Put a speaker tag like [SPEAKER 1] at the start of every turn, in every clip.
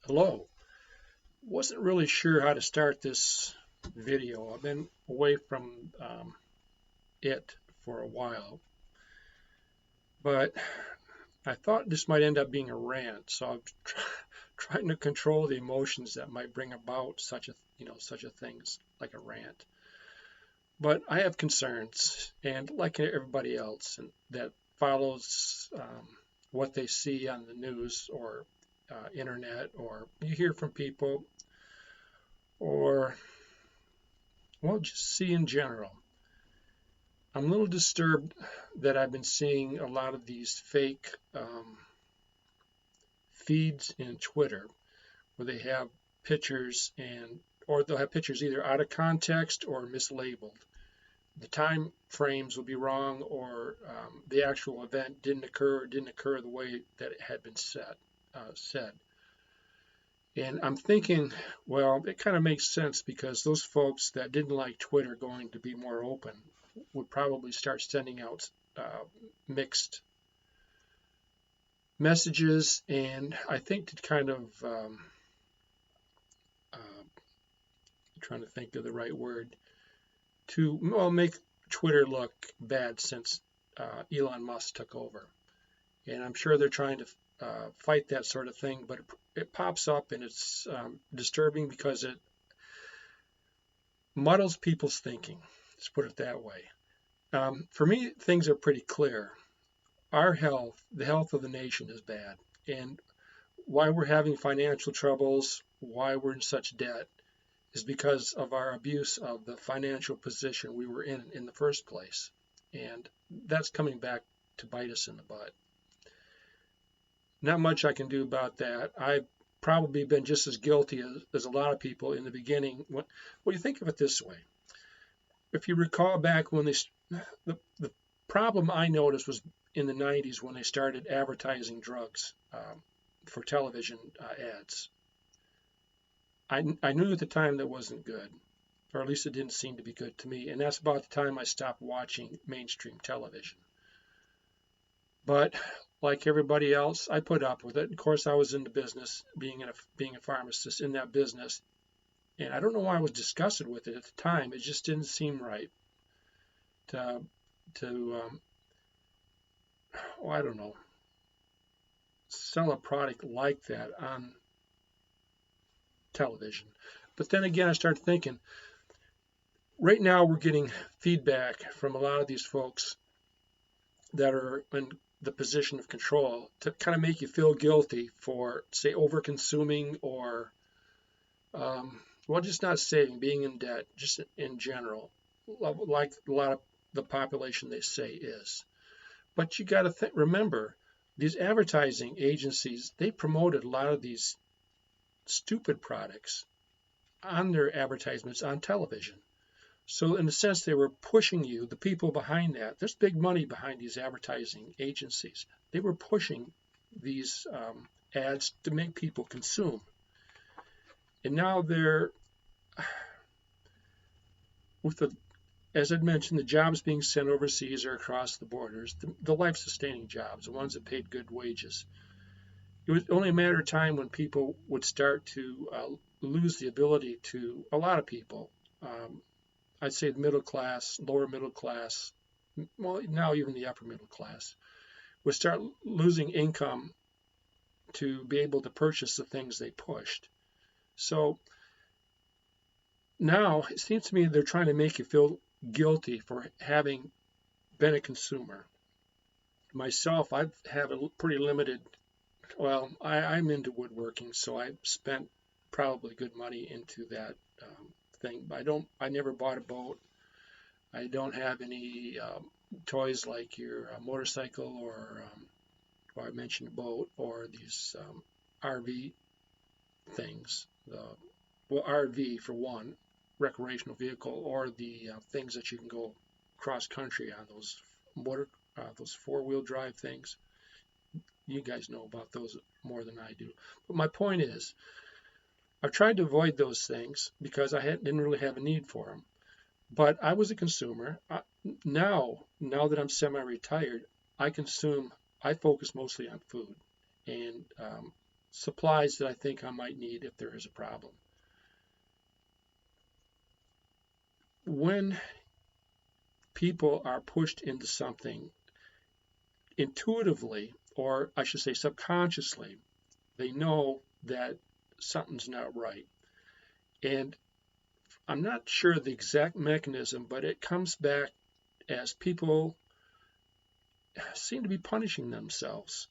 [SPEAKER 1] Hello. Wasn't really sure how to start this video. I've been away from it for a while, but I thought this might end up being a rant. So I'm trying to control the emotions that might bring about such a things like a rant. But I have concerns, and like everybody else, and that follows what they see on the news or internet, or you hear from people, or well, just see in general. I'm a little disturbed that I've been seeing a lot of these fake feeds in Twitter where they have pictures or they'll have pictures either out of context or mislabeled. The time frames will be wrong, or the actual event didn't occur the way that it had been said. And I'm thinking, well, it kind of makes sense because those folks that didn't like Twitter going to be more open would probably start sending out mixed messages, and I think to kind of trying to think of the right word to make Twitter look bad since Elon Musk took over, and I'm sure they're trying to fight that sort of thing, but it pops up and it's disturbing because it muddles people's thinking. Let's put it that way. For me, things are pretty clear. Our health, the health of the nation, is bad, and why we're having financial troubles, why we're in such debt, is because of our abuse of the financial position we were in the first place, and that's coming back to bite us in the butt. Not much I can do about that. I've probably been just as guilty as a lot of people in the beginning. Well, you think of it this way. If you recall back when the problem I noticed was in the 90s when they started advertising drugs for television ads. I knew at the time that wasn't good, or at least it didn't seem to be good to me, and that's about the time I stopped watching mainstream television. But like everybody else, I put up with it. Of course, I was in the business, being a pharmacist in that business, and I don't know why I was disgusted with it at the time. It just didn't seem right to I don't know, sell a product like that on television. But then again, I started thinking, right now we're getting feedback from a lot of these folks that are in the position of control to kind of make you feel guilty for, say, over consuming or, just not saving, being in debt, just in general, like a lot of the population they say is. But you got to remember, these advertising agencies, they promoted a lot of these stupid products on their advertisements on television. So in a sense, they were pushing you, the people behind that. There's big money behind these advertising agencies. They were pushing these ads to make people consume. And now they're, as I'd mentioned, the jobs being sent overseas or across the borders, the life-sustaining jobs, the ones that paid good wages. It was only a matter of time when people would start to lose the ability to, a lot of people, I'd say the middle class, lower middle class, well, now even the upper middle class, would start losing income to be able to purchase the things they pushed. So now it seems to me they're trying to make you feel guilty for having been a consumer. Myself, I have a pretty limited, I'm into woodworking, so I spent probably good money into that thing. I never bought a boat. I don't have any toys like your motorcycle or I mentioned a boat or these RV things. RV for one, recreational vehicle, or the things that you can go cross country on, those four-wheel drive things. You guys know about those more than I do. But my point is, I've tried to avoid those things because I didn't really have a need for them. But I was a consumer. Now that I'm semi-retired, I focus mostly on food. And supplies that I think I might need if there is a problem. When people are pushed into something intuitively, or I should say subconsciously, they know that something's not right. And I'm not sure the exact mechanism, but it comes back as people seem to be punishing themselves.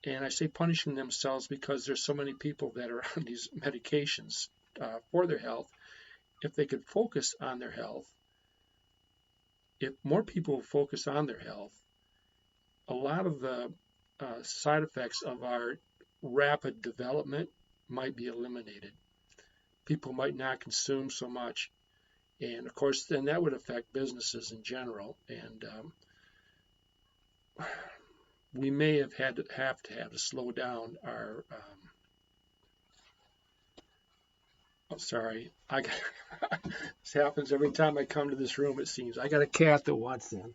[SPEAKER 1] And I say punishing themselves because there's so many people that are on these medications for their health. If they could focus on their health, if more people focus on their health, a lot of the side effects of our rapid development might be eliminated. People might not consume so much. And of course, then that would affect businesses in general. And we may have to slow down our. Oh, sorry, this happens every time I come to this room. It seems I got a cat that wants in.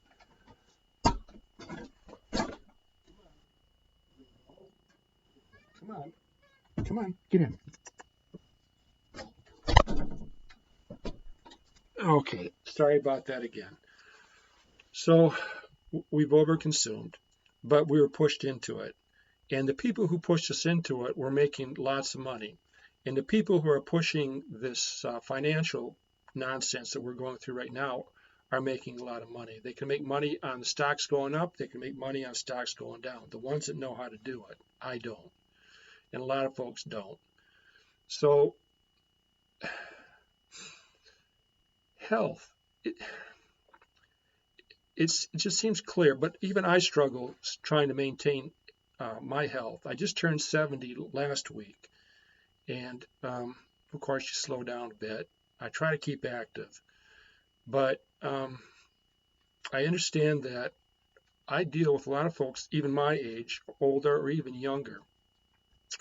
[SPEAKER 1] Come on, get in. Okay, sorry about that again. So we've overconsumed, but we were pushed into it. And the people who pushed us into it were making lots of money. And the people who are pushing this financial nonsense that we're going through right now are making a lot of money. They can make money on the stocks going up. They can make money on stocks going down. The ones that know how to do it. I don't. And a lot of folks don't. So health, it just seems clear. But even I struggle trying to maintain my health. I just turned 70 last week. And of course, you slow down a bit. I try to keep active. But I understand that I deal with a lot of folks, even my age, older or even younger,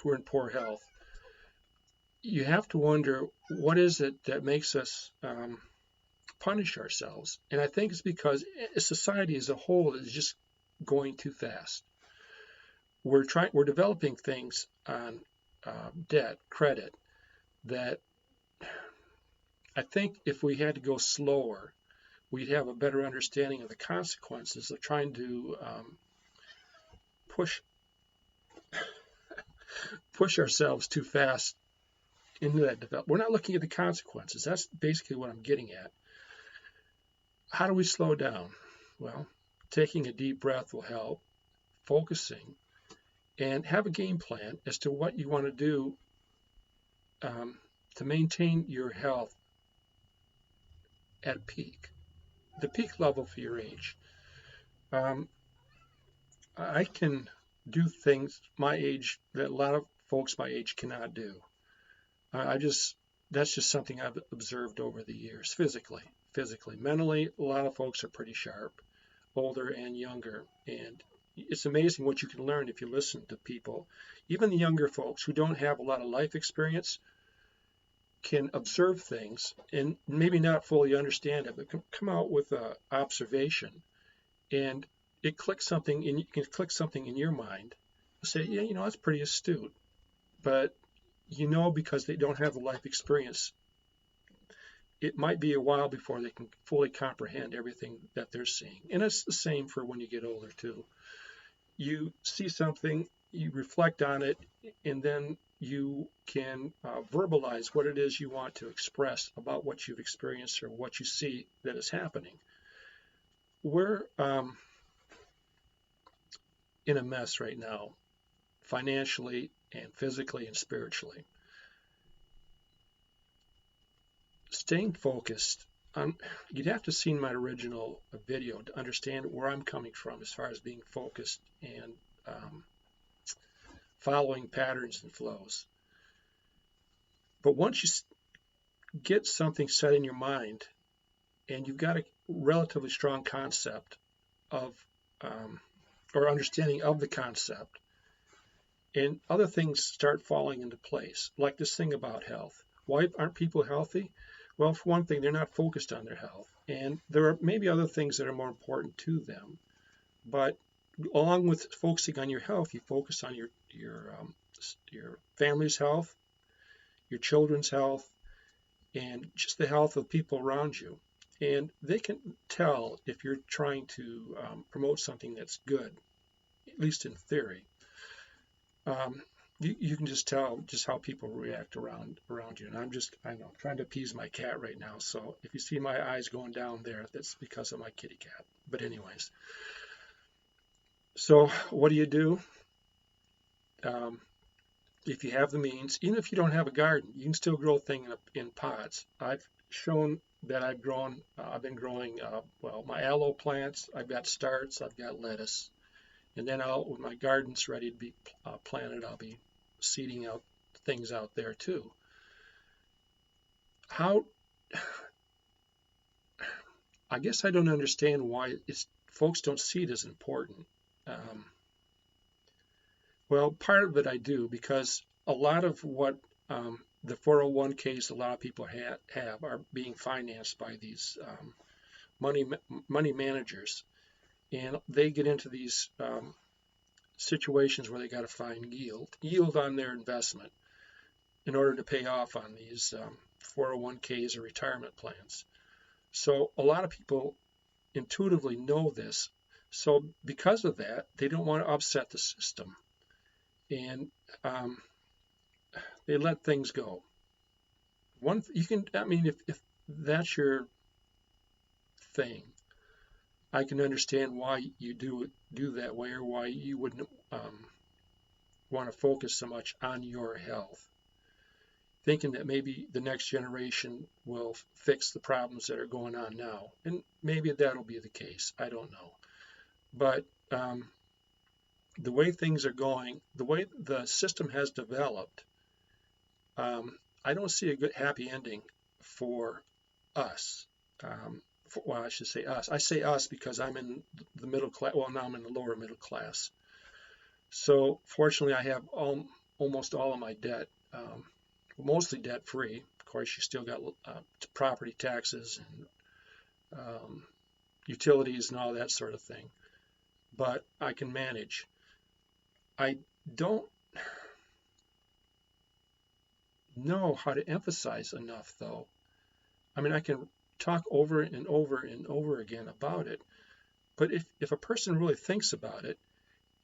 [SPEAKER 1] who are in poor health. You have to wonder, what is it that makes us punish ourselves? And I think it's because society as a whole is just going too fast. We're developing things on debt, credit, that I think if we had to go slower, we'd have a better understanding of the consequences of trying to push ourselves too fast into that development. We're not looking at the consequences. That's basically what I'm getting at. How do we slow down? Well, taking a deep breath will help, focusing, and have a game plan as to what you want to do to maintain your health at peak, the peak level for your age. I can do things my age that a lot of folks my age cannot do. That's just something I've observed over the years. Physically, mentally, a lot of folks are pretty sharp, older and younger, and it's amazing what you can learn if you listen to people. Even the younger folks who don't have a lot of life experience can observe things and maybe not fully understand it, but come out with an observation, and it clicks something, and you can click something in your mind. Say, yeah, that's pretty astute, but because they don't have the life experience, it might be a while before they can fully comprehend everything that they're seeing. And it's the same for when you get older too. You see something, you reflect on it, and then you can verbalize what it is you want to express about what you've experienced or what you see that is happening. We're in a mess right now, financially and physically and spiritually. Staying focused, you'd have to see my original video to understand where I'm coming from as far as being focused and following patterns and flows. But once you get something set in your mind and you've got a relatively strong concept of or understanding of the concept, and other things start falling into place, like this thing about health. Why aren't people healthy? Well, for one thing, they're not focused on their health, and there are maybe other things that are more important to them. But along with focusing on your health, you focus on your your family's health, your children's health, and just the health of people around you. And they can tell if you're trying to promote something that's good, at least in theory. Um, you can just tell just how people react around you. And I know, trying to appease my cat right now. So if you see my eyes going down there, that's because of my kitty cat. But anyways, so what do you do? Um, if you have the means, even if you don't have a garden, you can still grow things in pots. I've shown that I've been growing, well, my aloe plants. I've got starts, I've got lettuce. And then when my garden's ready to be planted, I'll be seeding out things out there too. How, I guess I don't understand why folks don't see it as important. Um, well, part of it I do because a lot of what the 401ks a lot of people have are being financed by these money money managers, and they get into these situations where they got to find yield on their investment in order to pay off on these 401ks or retirement plans. So a lot of people intuitively know this. So because of that, they don't want to upset the system, and um, they let things go. You can, I mean, if that's your thing, I can understand why you do that way, or why you wouldn't want to focus so much on your health, thinking that maybe the next generation will fix the problems that are going on now. And maybe that'll be the case. I don't know. But the way things are going, the way the system has developed, I don't see a good happy ending for us. Well, I should say us. I say us because I'm in the middle class. Well, now I'm in the lower middle class. So fortunately, I have almost all of my debt, mostly debt free. Of course, you still got property taxes and utilities and all that sort of thing. But I can manage. I don't know how to emphasize enough, though. I mean, I can talk over and over and over again about it, but if a person really thinks about it,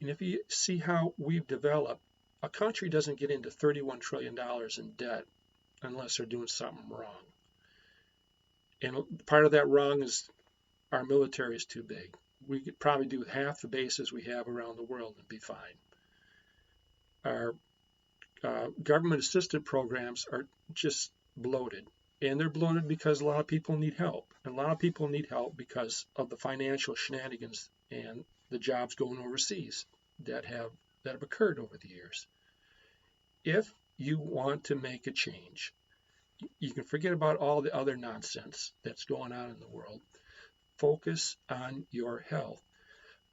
[SPEAKER 1] and if you see how we've developed, a country doesn't get into $31 trillion in debt unless they're doing something wrong. And part of that wrong is our military is too big. We could probably do half the bases we have around the world and be fine. Our government assisted programs are just bloated. And they're bloated because a lot of people need help. And a lot of people need help because of the financial shenanigans and the jobs going overseas that have occurred over the years. If you want to make a change, you can forget about all the other nonsense that's going on in the world. Focus on your health.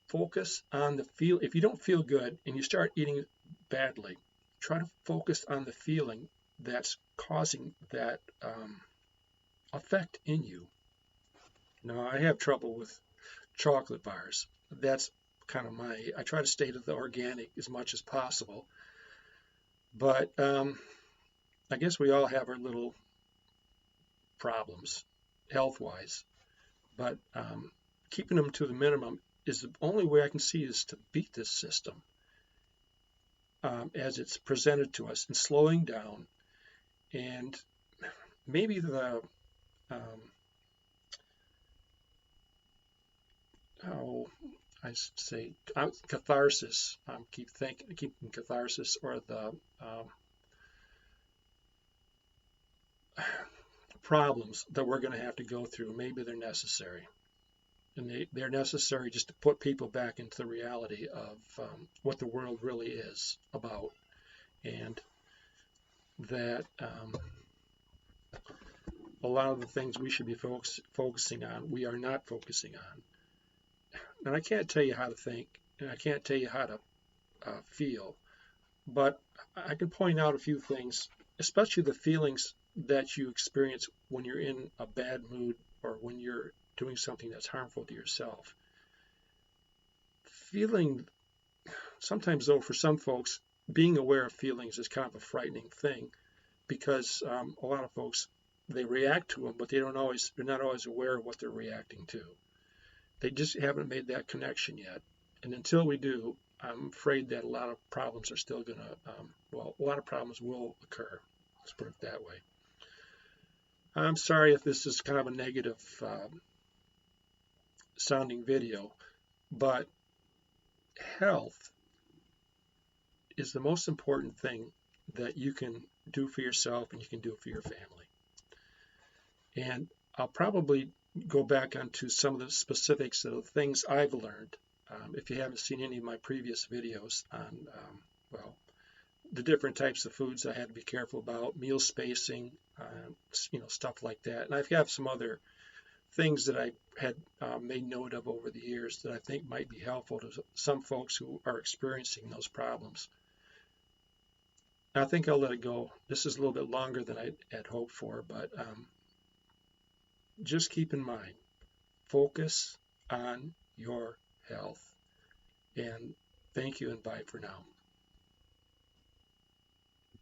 [SPEAKER 1] Focus on the feel. If you don't feel good and you start eating badly, try to focus on the feeling that's causing that effect in you. Now, I have trouble with chocolate bars. That's kind of I try to stay to the organic as much as possible. But I guess we all have our little problems health-wise. But keeping them to the minimum is the only way I can see is to beat this system as it's presented to us, and slowing down. And maybe the how I say catharsis. Keeping catharsis, or the problems that we're going to have to go through. Maybe they're necessary, and they're necessary just to put people back into the reality of what the world really is about, and that a lot of the things we should be focusing on, we are not focusing on. And I can't tell you how to think, and I can't tell you how to feel, but I can point out a few things, especially the feelings that you experience when you're in a bad mood or when you're doing something that's harmful to yourself. Feeling, sometimes though, for some folks, being aware of feelings is kind of a frightening thing because a lot of folks, they react to them, but they're not always aware of what they're reacting to. They just haven't made that connection yet. And until we do, I'm afraid that a lot of problems are still going to, a lot of problems will occur. Let's put it that way. I'm sorry if this is kind of a negative sounding video, but health is the most important thing that you can do for yourself and you can do for your family. And I'll probably go back onto some of the specifics of the things I've learned. If you haven't seen any of my previous videos on, the different types of foods I had to be careful about, meal spacing, stuff like that. And I have some other things that I had made note of over the years that I think might be helpful to some folks who are experiencing those problems. I think I'll let it go. This is a little bit longer than I had hoped for, but just keep in mind, focus on your health. And thank you and bye for now.